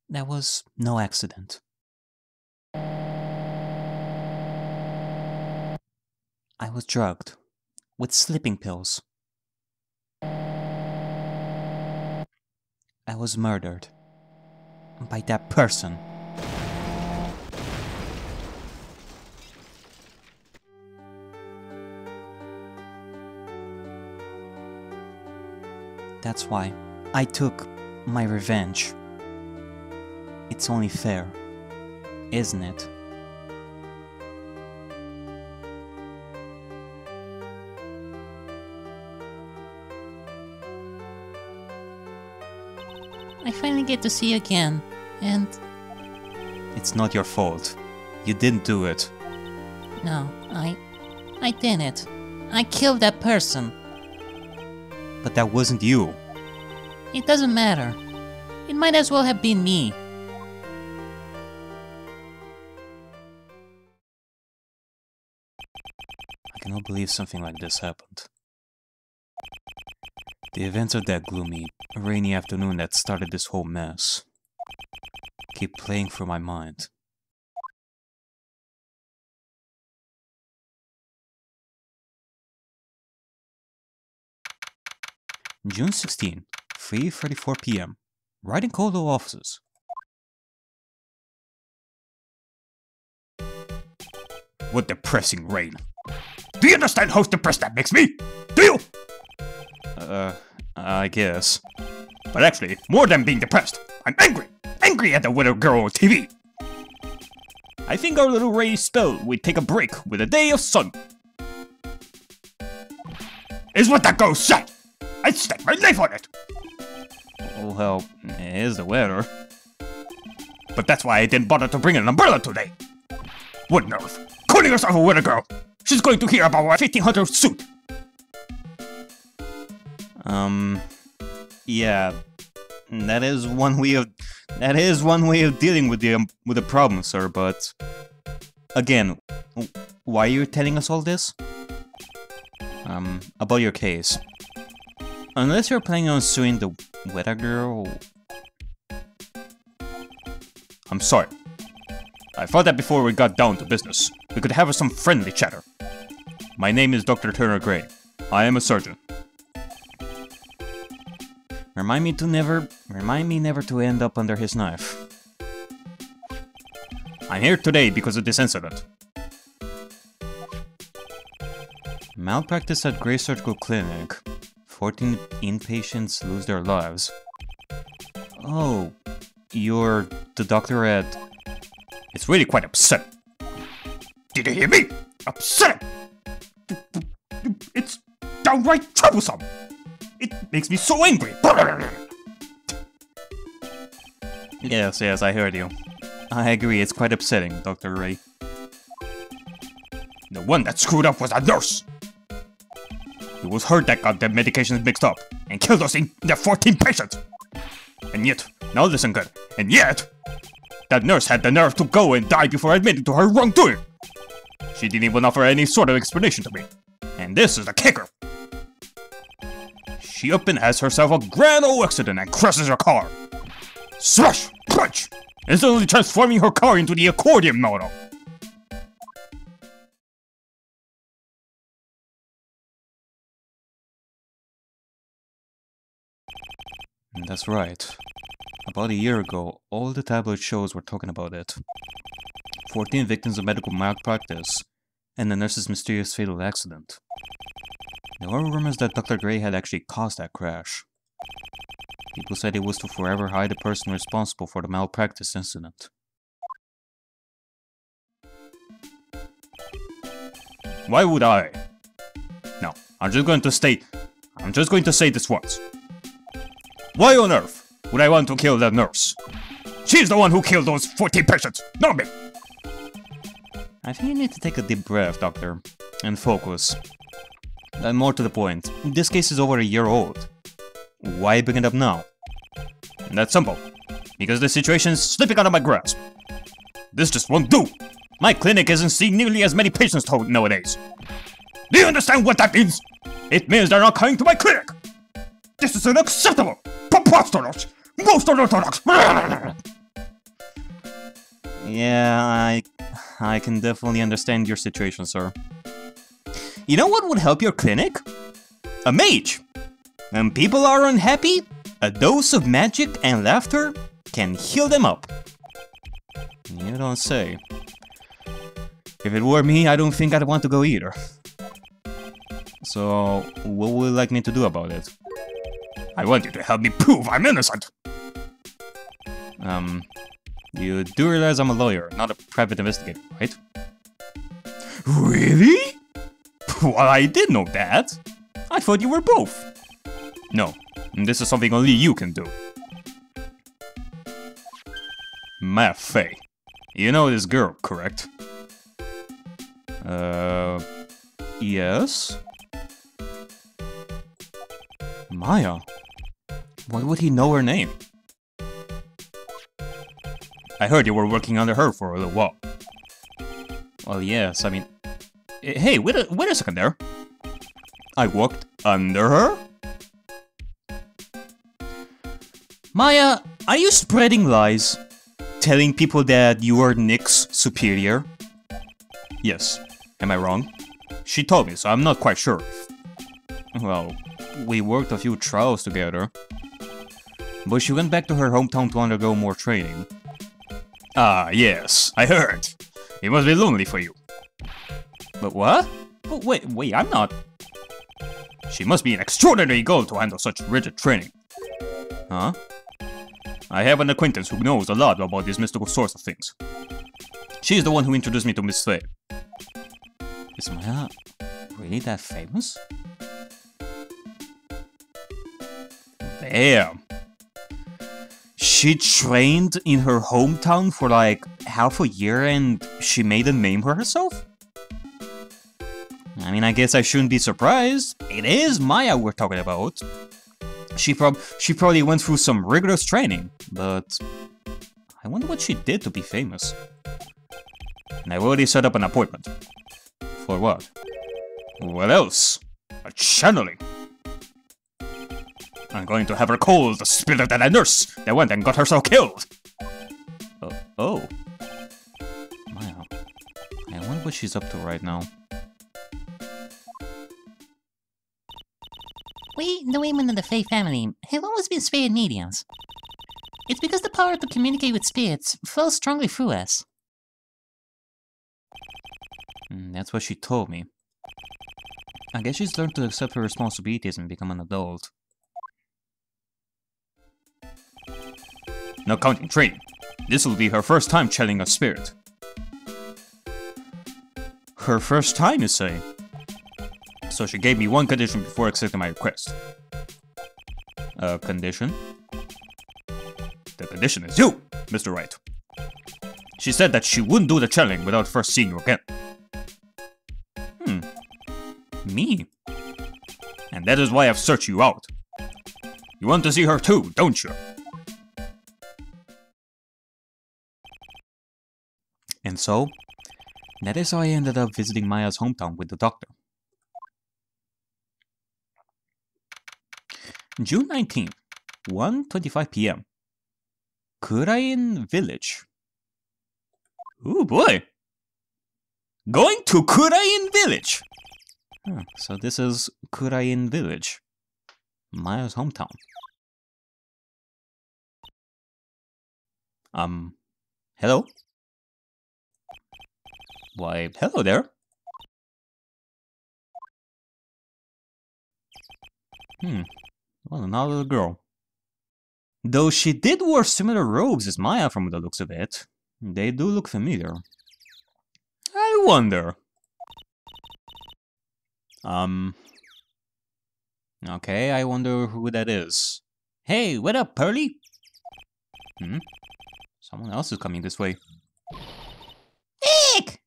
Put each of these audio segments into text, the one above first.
That was no accident. I was drugged with sleeping pills. I was murdered by that person. That's why I took my revenge. It's only fair, isn't it? I finally get to see you again, and... It's not your fault. You didn't do it. No, I didn't. I killed that person. But that wasn't you. It doesn't matter. It might as well have been me. I cannot believe something like this happened. The events of that gloomy, rainy afternoon that started this whole mess keep playing through my mind. June 16, 3:34 p.m. Right in Kodo offices. What depressing rain. Do you understand how depressed that makes me? Do you? I guess. But actually, more than being depressed, I'm angry! Angry at the little girl on TV! I think our little rainy spell will take a break with a day of sun. Is what that girl said! I'd stake my life on it! Well, it is the weather. But that's why I didn't bother to bring an umbrella today. What nerve! Calling herself a weather girl! She's going to hear about my 1500 suit! Yeah, that is one way of dealing with the problem, sir. But again, why are you telling us all this? About your case. Unless you're planning on suing the weather girl. I'm sorry. I thought that before we got down to business, we could have some friendly chatter. My name is Dr. Turner Gray. I am a surgeon. Remind me never to end up under his knife. I'm here today because of this incident. Malpractice at Gray Surgical Clinic. 14 inpatients lose their lives. Oh, you're the doctor at... It's really quite upsetting. Did you hear me? Upsetting! It's downright troublesome! It makes me so angry! Yes, I heard you. I agree, it's quite upsetting, Dr. Ray. The one that screwed up was a nurse! It was her that got the medications mixed up and killed us in the 14 patients! And yet, now listen good, and yet, that nurse had the nerve to go and die before admitting to her wrongdoing! She didn't even offer any sort of explanation to me. And this is the kicker! She up and has herself a grand old accident and crashes her car. Smash! Punch! Instantly transforming her car into the accordion model. That's right. About a year ago, all the tabloid shows were talking about it. 14 victims of medical malpractice, and the nurse's mysterious fatal accident. There were rumors that Dr. Gray had actually caused that crash. People said he was to forever hide the person responsible for the malpractice incident. Why would I? No, I'm just going to say this once. Why on earth would I want to kill that nurse? She's the one who killed those 14 patients, not me! I think you need to take a deep breath, Doctor, and focus. And more to the point, this case is over a year old. Why bring it up now? And that's simple. Because the situation is slipping out of my grasp. This just won't do. My clinic isn't seeing nearly as many patients nowadays. Do you understand what that means? It means they're not coming to my clinic. This is unacceptable. Preposterous. Most unorthodox. Yeah, I can definitely understand your situation, sir. You know what would help your clinic? A mage! When people are unhappy, a dose of magic and laughter can heal them up. You don't say. If it were me, I don't think I'd want to go either. So, what would you like me to do about it? I want you to help me prove I'm innocent! You do realize I'm a lawyer, not a private investigator, right? Really? Well, I did know that. I thought you were both. No, this is something only you can do. Maffei. You know this girl, correct? Yes? Maya? Why would he know her name? I heard you were working under her for a little while. Well, yes, I mean... Hey, wait a second there. I worked under her? Maya, are you spreading lies? Telling people that you are Nick's superior? Yes. Am I wrong? She told me, so I'm not quite sure. Well, we worked a few trials together. But she went back to her hometown to undergo more training. Ah, yes, I heard. It must be lonely for you. But what? But wait, I'm not... She must be an extraordinary girl to handle such rigid training. Huh? I have an acquaintance who knows a lot about these mystical sorts of things. She's the one who introduced me to Miss Faye. Is Maya really that famous? Damn. She trained in her hometown for like half a year and she made a name for herself? I mean, I guess I shouldn't be surprised. It is Maya we're talking about. She probably went through some rigorous training, but I wonder what she did to be famous. And I've already set up an appointment. For what? What else? A channeling. I'm going to have her call the spirit of that nurse that went and got herself killed. Oh. Maya. I wonder what she's up to right now. We, the women of the Fae family, have always been spirit mediums. It's because the power to communicate with spirits flows strongly through us. That's what she told me. I guess she's learned to accept her responsibilities and become an adult. No counting training. This will be her first time channeling a spirit. Her first time, you say? So she gave me one condition before accepting my request. A condition? The condition is you, Mr. Wright. She said that she wouldn't do the channeling without first seeing you again. Me? And that is why I've searched you out. You want to see her too, don't you? And so, that is how I ended up visiting Maya's hometown with the doctor. June 19th, 1:25 p.m. Kurain Village. Ooh boy! Going to Kurain Village! So this is Kurain Village. Maya's hometown. Hello? Why, hello there. Well, another little girl. Though she did wear similar robes as Maya from the looks of it, they do look familiar. I wonder. Okay, I wonder who that is. Hey, what up, Pearly? Someone else is coming this way. Nick!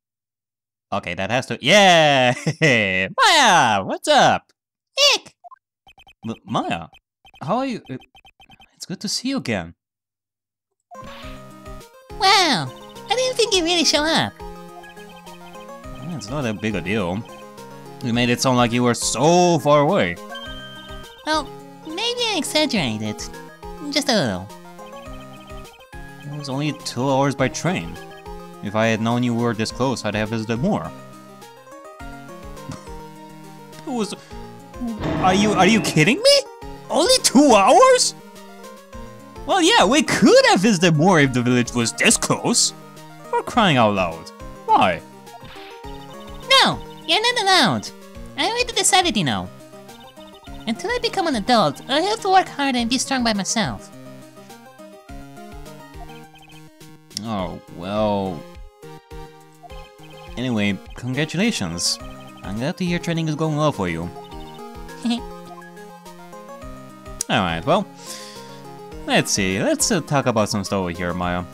Okay, that has to... Yeah! Maya! What's up? Nick! Maya, how are you? It's good to see you again. Wow! I didn't think you'd really show up. It's not that big a deal. You made it sound like you were so far away. Well, maybe I exaggerated. Just a little. It was only 2 hours by train. If I had known you were this close, I'd have visited more. Are you kidding me? Only 2 hours? Well, yeah, we could have visited more if the village was this close. For crying out loud. Why? No, you're not allowed. I already decided, you know. Until I become an adult, I have to work hard and be strong by myself. Oh, well... Anyway, congratulations. I'm glad to hear training is going well for you. Alright, well... Let's see, let's talk about some stuff over here, Maya.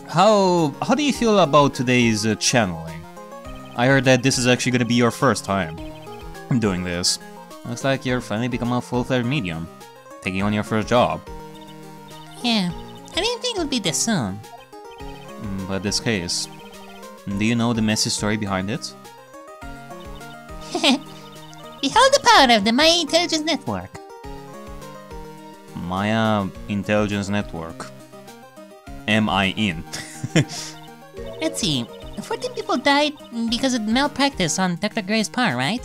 How do you feel about today's channeling? I heard that this is actually gonna be your first time doing this. Looks like you're finally become a full-fledged medium, taking on your first job. Yeah, I didn't think it would be this soon. But this case, do you know the messy story behind it? Behold the power of the Maya Intelligence Network. Maya Intelligence Network. M-I-N. Let's see, 14 people died because of malpractice on Dr. Gray's part, right?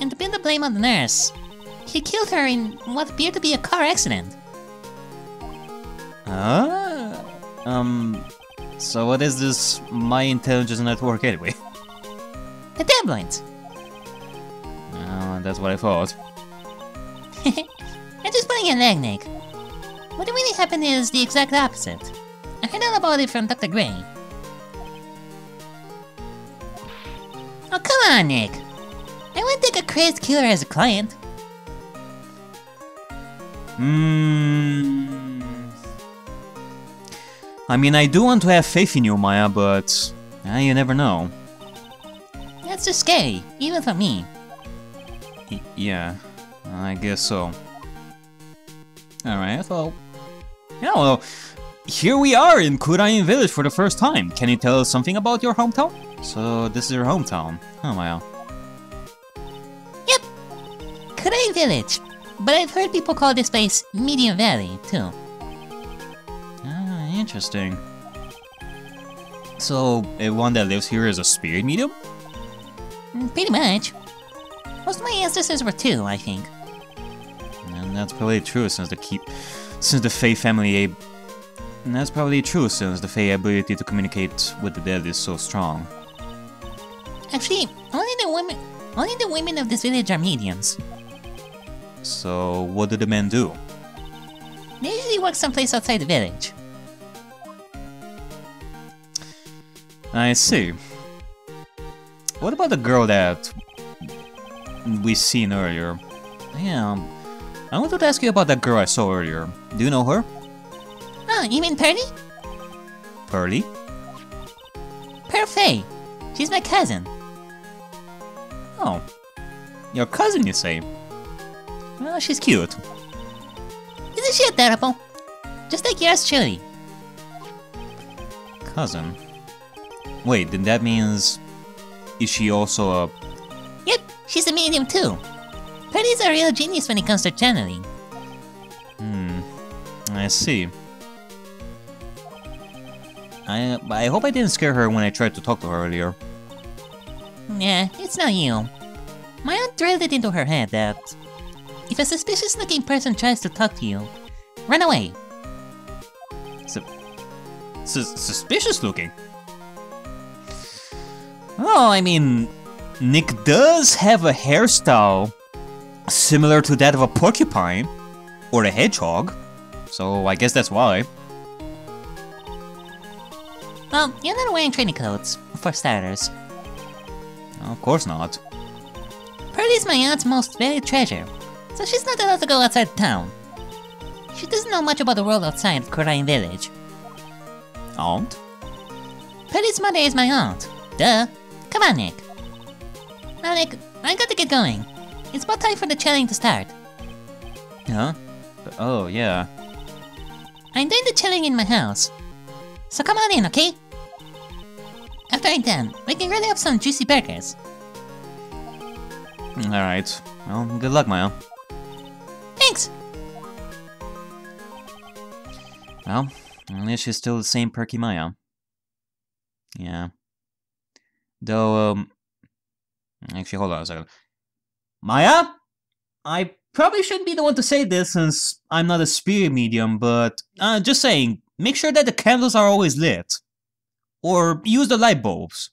And to pin the blame on the nurse, he killed her in what appeared to be a car accident. So what is this My Intelligence Network anyway? The tabloids. That's what I thought. I'm just putting a leg, Nick. What really happened is the exact opposite. I heard all about it from Dr. Gray. Oh, come on, Nick. I wouldn't take a crazed killer as a client. I mean, I do want to have faith in you, Maya, but you never know. That's just scary, even for me. Yeah, I guess so. Alright, well... Yeah, well, here we are in Kurain village for the first time. Can you tell us something about your hometown? So, this is your hometown, huh, Maya? Yep! Kurain village. But I've heard people call this place Medium Valley, too. Ah, interesting. So, everyone that lives here is a spirit medium? Pretty much. Most of my ancestors were too, I think. And that's probably true since the Fae family and that's probably true since the Fae ability to communicate with the dead is so strong. Actually, only the women of this village are mediums. So what do the men do? They usually work someplace outside the village. I see. What about the girl that we seen earlier? Yeah, I wanted to ask you about that girl I saw earlier. Do you know her? Oh, you mean Pearly? Pearly? Pearl Faye. She's my cousin. Oh. Your cousin, you say? Well, she's cute. Isn't she adorable? Just like yours truly. Cousin? Wait, then that means... Is she also a... Yep, she's a medium too. Pearly's a real genius when it comes to channeling. I see. I hope I didn't scare her when I tried to talk to her earlier. Yeah, it's not you. My aunt drilled it into her head that... if a suspicious-looking person tries to talk to you, run away. Suspicious-looking? Oh, I mean... Nick does have a hairstyle similar to that of a porcupine, or a hedgehog, so I guess that's why. Well, you're not wearing training clothes, for starters. Of course not. Pearly's my aunt's most valued treasure, so she's not allowed to go outside town. She doesn't know much about the world outside of Kurain village. Aunt? Pearly's mother is my aunt. Duh. Come on, Nick. Now, Nick, I gotta get going. It's about time for the channeling to start. Huh? Oh, yeah. I'm doing the channeling in my house. So come on in, okay? After I'm done, we can grill up some juicy burgers. Alright. Well, good luck, Maya. Thanks! Well, at least she's still the same perky Maya. Yeah. Though, actually, hold on a second. Maya? I probably shouldn't be the one to say this since I'm not a spirit medium, but just saying, make sure that the candles are always lit. Or use the light bulbs.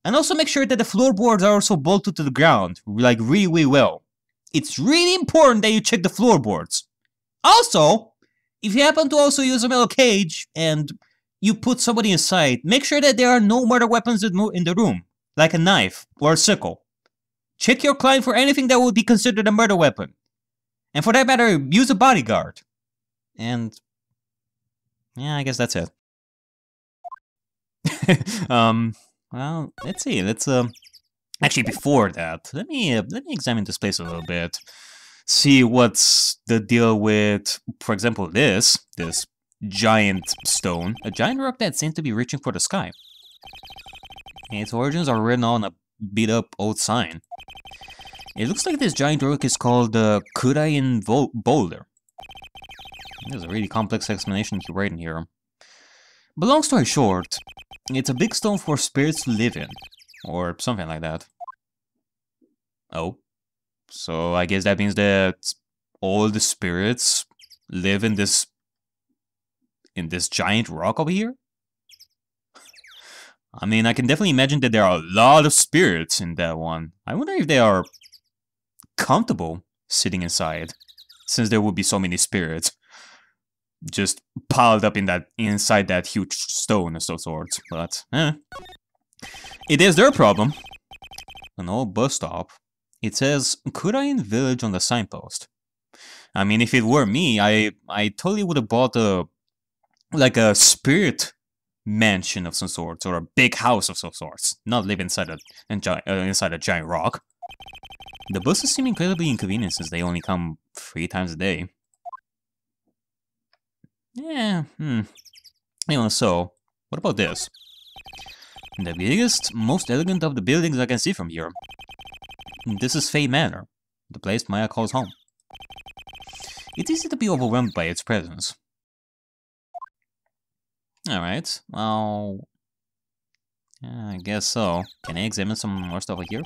And also make sure that the floorboards are also bolted to the ground, like really well. It's really important that you check the floorboards. Also, if you happen to also use a metal cage and you put somebody inside, make sure that there are no murder weapons in the room, like a knife or a sickle. Check your client for anything that would be considered a murder weapon. And for that matter, use a bodyguard. And yeah, I guess that's it. Well, let's see. Let's actually before that, let me examine this place a little bit. See what's the deal with, for example, this giant stone, a giant rock that seems to be reaching for the sky. Its origins are written on a beat up old sign. It looks like this giant rock is called the Kurain boulder. There's a really complex explanation to write in here. But long story short, it's a big stone for spirits to live in, or something like that. Oh, so I guess that means that all the spirits live in this giant rock over here? I mean, I can definitely imagine that there are a lot of spirits in that one. I wonder if they are comfortable sitting inside, since there would be so many spirits just piled up inside that huge stone of some sort. But it is their problem. An old bus stop. It says Kurain Village on the signpost. I mean, if it were me, I totally would have bought a spirit mansion of some sorts, or a big house of some sorts, not live inside a giant rock. The buses seem incredibly inconvenient since they only come 3 times a day. Yeah, Anyway, so, what about this? The biggest, most elegant of the buildings I can see from here. This is Fey Manor, the place Maya calls home. It's easy to be overwhelmed by its presence. Alright, well... yeah, I guess so. Can I examine some more stuff here?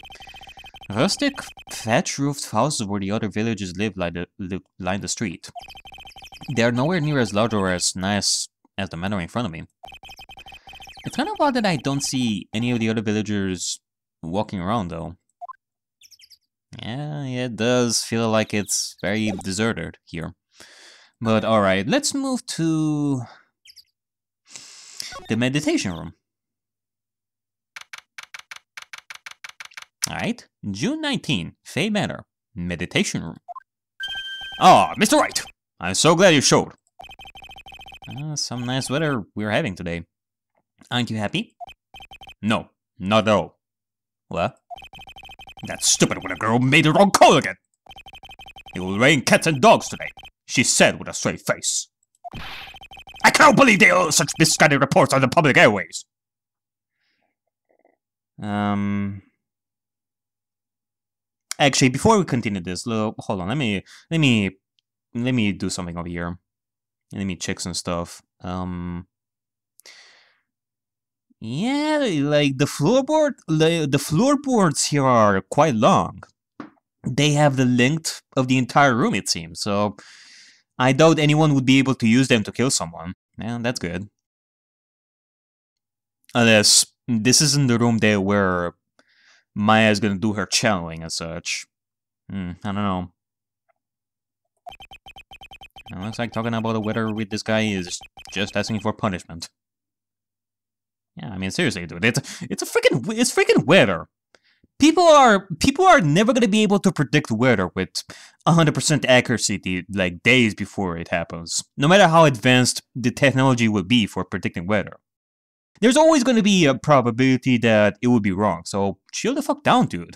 Rustic, thatch-roofed houses where the other villagers live line the street. They are nowhere near as large or as nice as the manor in front of me. It's kind of odd that I don't see any of the other villagers walking around, though. Yeah, it does feel like it's very deserted here. But alright, let's move to the meditation room. Alright, June 19, Fey Manor, meditation room. Ah, Mr. Wright! I'm so glad you showed. Some nice weather we're having today. Aren't you happy? No, not at all. What? That stupid little girl made the wrong call again. It will rain cats and dogs today, she said with a straight face. I cannot believe there are such misguided reports on the public airways. Actually, before we continue this, hold on. Let me do something over here. Let me check some stuff. Yeah, like the floorboards here are quite long. They have the length of the entire room, it seems. So I doubt anyone would be able to use them to kill someone. Yeah, that's good. Unless this isn't the room there where Maya is gonna do her channeling and such. I don't know. It looks like talking about the weather with this guy is just asking for punishment. Yeah, I mean seriously, dude, it's freaking weather. People are never gonna be able to predict weather with 100% accuracy, like days before it happens. No matter how advanced the technology will be for predicting weather, there's always gonna be a probability that it will be wrong. So chill the fuck down, dude.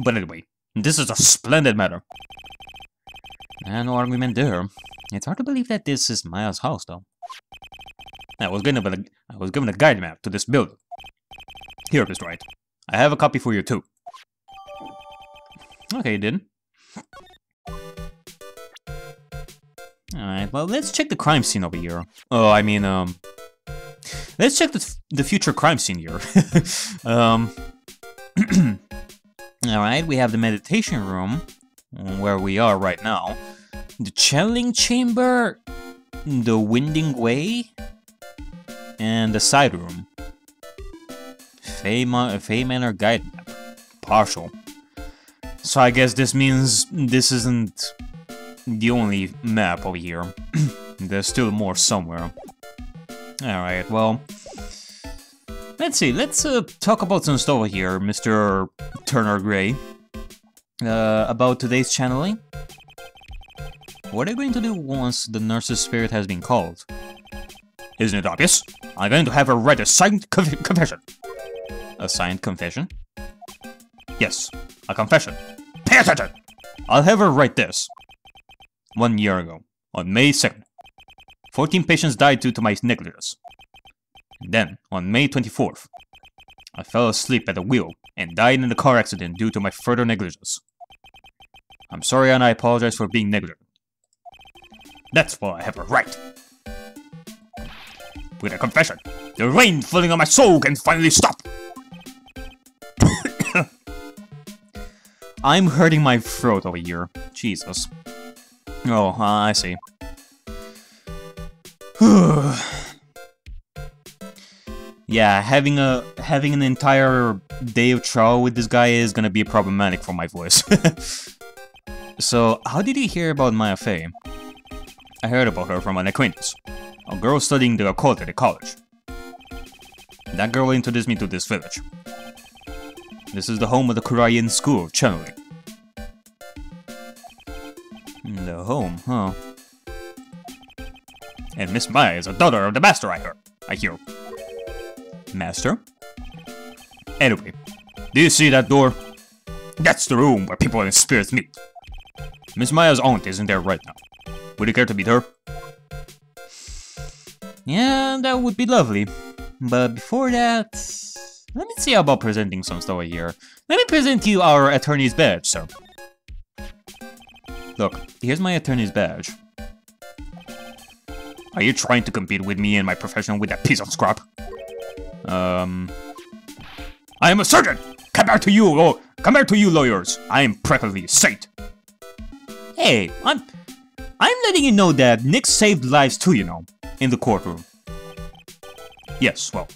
But anyway, this is a splendid matter. No argument there. It's hard to believe that this is Maya's house, though. I was given a guide map to this building. Here, Mr. Wright. I have a copy for you, too. Okay, you did. Alright, well, let's check the crime scene over here. Oh, I mean, Let's check the future crime scene here. Alright, we have the meditation room, where we are right now. The channeling chamber, the winding way, and the side room. Fey Manor guide map. Partial. So I guess this means this isn't the only map over here. There's still more somewhere. Alright, well... Let's see, let's talk about some stuff over here, Mr. Turner Gray. About today's channeling. What are you going to do once the nurse's spirit has been called? Isn't it obvious? I'm going to have her write a signed confession. A signed confession? Yes, a confession. Pay attention! I'll have her write this. 1 year ago, on May 2nd, 14 patients died due to my negligence. And then, on May 24th, I fell asleep at the wheel and died in a car accident due to my further negligence. I'm sorry and I apologize for being negligent. That's what I have her write. With a confession, the rain falling on my soul can finally stop. I'm hurting my throat over here. Jesus. Oh, I see. Yeah, having an entire day of trial with this guy is gonna be problematic for my voice. So, how did you hear about Maya Fey? I heard about her from an acquaintance, a girl studying the occult at a college. That girl introduced me to this village. This is the home of the Kurain school of channeling. The home, huh? And Miss Maya is a daughter of the master, I hear. Master? Anyway, do you see that door? That's the room where people and spirits meet. Miss Maya's aunt isn't there right now. Would you care to meet her? Yeah, that would be lovely. But before that, let me see about presenting some stuff here. Let me present you our attorney's badge, sir. Look, here's my attorney's badge. Are you trying to compete with me and my profession with that piece of scrap? I am a surgeon! Come here to you lawyers! I am practically a saint! Hey, I'm letting you know that Nick saved lives too, you know, in the courtroom. Yes, well,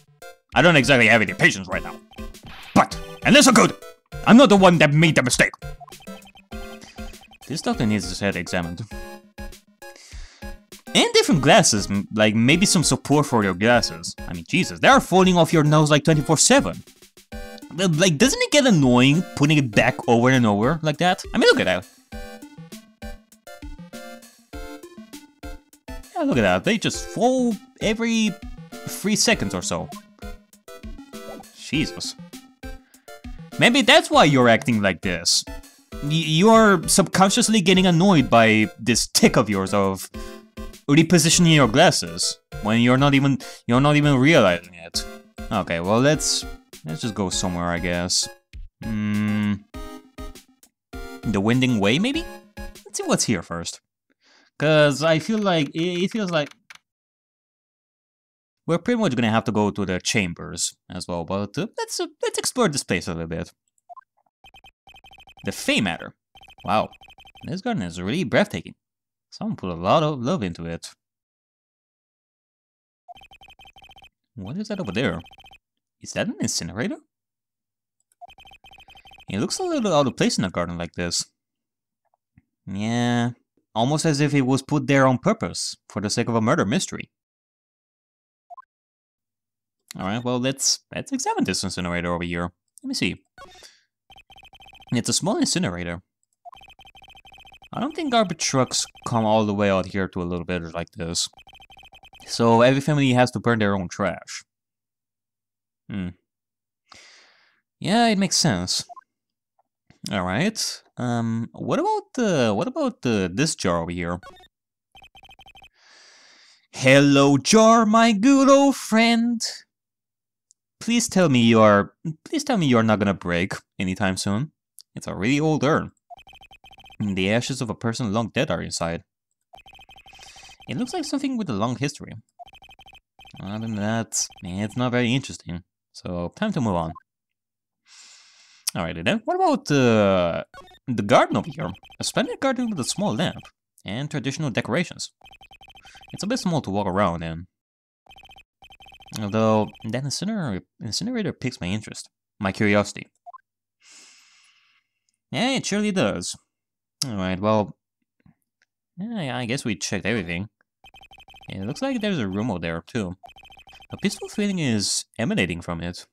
I don't exactly have any patience right now. But, and listen good, I'm not the one that made the mistake. This doctor needs his head examined. And different glasses, like maybe some support for your glasses. I mean, Jesus, they are falling off your nose like 24/7. Like, doesn't it get annoying putting it back over and over like that? I mean, look at that. Yeah, look at that. They just fall every 3 seconds or so. Jesus. Maybe that's why you're acting like this. You're subconsciously getting annoyed by this tick of yours of repositioning your glasses when you're not even realizing it. Okay, well let's just go somewhere, I guess. The winding way, maybe? Let's see what's here first. Cause I feel like it feels like we're pretty much gonna have to go to the chambers as well. But let's explore this place a little bit. The Fey Manor. Wow, this garden is really breathtaking. Someone put a lot of love into it. What is that over there? Is that an incinerator? It looks a little out of place in a garden like this. Yeah, almost as if it was put there on purpose, for the sake of a murder mystery. Alright, well, let's examine this incinerator over here. Let me see. It's a small incinerator. I don't think garbage trucks come all the way out here to a little bit like this. So every family has to burn their own trash. Yeah, it makes sense. All right. What about this jar over here? Hello, jar, my good old friend. Please tell me you're not gonna break anytime soon. It's a really old urn. The ashes of a person long dead are inside. It looks like something with a long history. Other than that, it's not very interesting. So, time to move on. Alrighty then, what about the garden over here? A splendid garden with a small lamp and traditional decorations. It's a bit small to walk around in. Although, that incinerator piques my interest, my curiosity. Yeah, it surely does. Alright, well, yeah, I guess we checked everything. Yeah, it looks like there's a room over there, too. A peaceful feeling is emanating from it.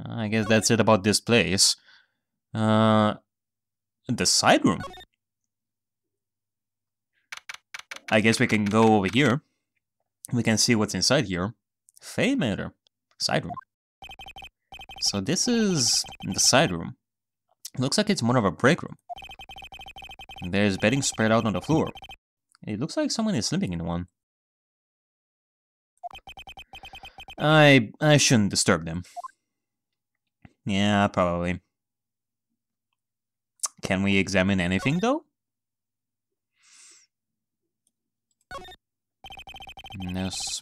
I guess that's it about this place. The side room. I guess we can go over here. We can see what's inside here. Fade matter. Side room. So this is the side room. Looks like it's more of a break room. There's bedding spread out on the floor. It looks like someone is sleeping in one. I shouldn't disturb them. Yeah, probably. Can we examine anything, though?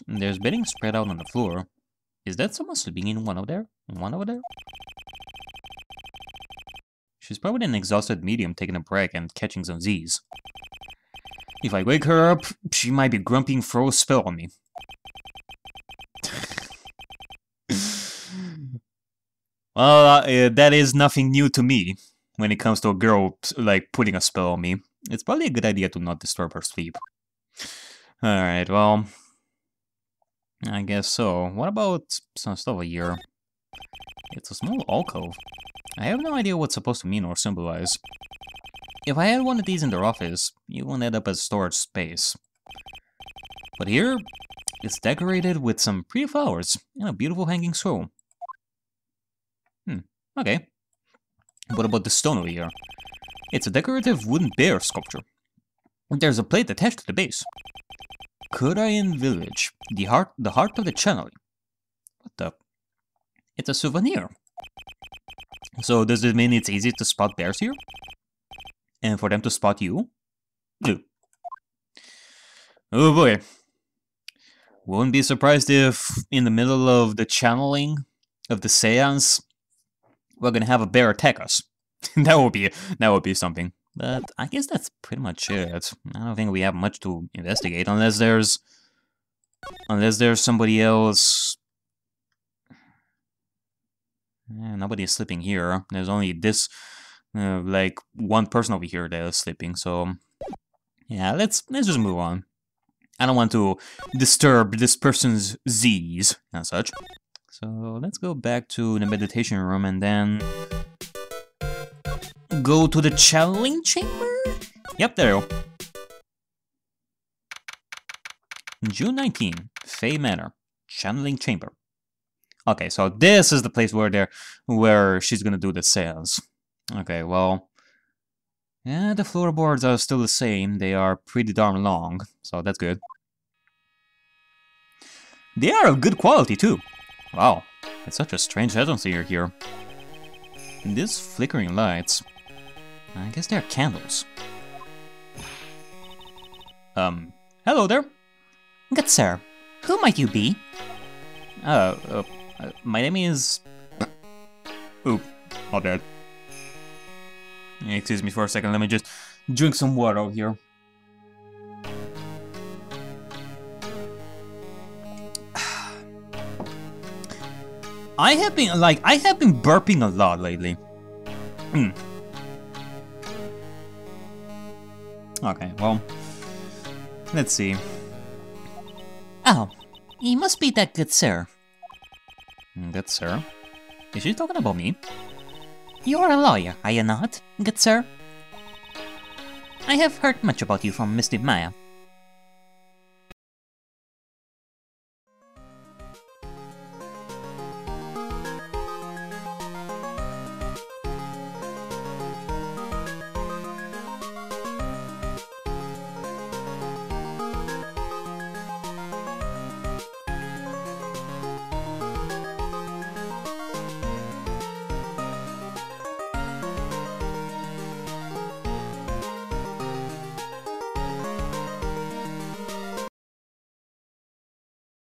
There's bedding spread out on the floor. Is that someone sleeping in one over there? One over there? She's probably an exhausted medium taking a break and catching some Z's. If I wake her up, she might be grumpy and throw a spell on me. Well, that is nothing new to me when it comes to a girl, like, putting a spell on me. It's probably a good idea to not disturb her sleep. Alright, well, I guess so. What about some stuff over here? It's a small alcove. I have no idea what's supposed to mean or symbolize. If I had one of these in their office, it would end up as storage space. But here, it's decorated with some pretty flowers and a beautiful hanging scroll. Okay. What about the stone over here? It's a decorative wooden bear sculpture. There's a plate attached to the base. Kurain village, the heart of the channeling. What the? It's a souvenir. So does it mean it's easy to spot bears here? And for them to spot you? Ew. Oh boy. Wouldn't be surprised if in the middle of the channeling of the seance, we're gonna have a bear attack us. that would be something. But I guess that's pretty much it. I don't think we have much to investigate unless there's somebody else. Nobody's sleeping here. There's only this, like, one person over here that is sleeping. So, yeah, let's just move on. I don't want to disturb this person's Z's and such. So let's go back to the meditation room and then go to the channeling chamber? Yep, there you go. June 19, Fey Manor, channeling chamber. Okay, so this is the place where she's gonna do the seance. Okay, well, yeah, the floorboards are still the same. They are pretty darn long, so that's good. They are of good quality too. Wow, it's such a strange atmosphere here. These flickering lights, I guess they're candles. Hello there. Good sir, who might you be? My name is... Oop, all dead. Excuse me for a second, let me just drink some water out here. I have been burping a lot lately. Okay, well, let's see. Oh, he must be that good sir. Good sir? Is she talking about me? You're a lawyer, are you not, good sir? I have heard much about you from Misty Maya.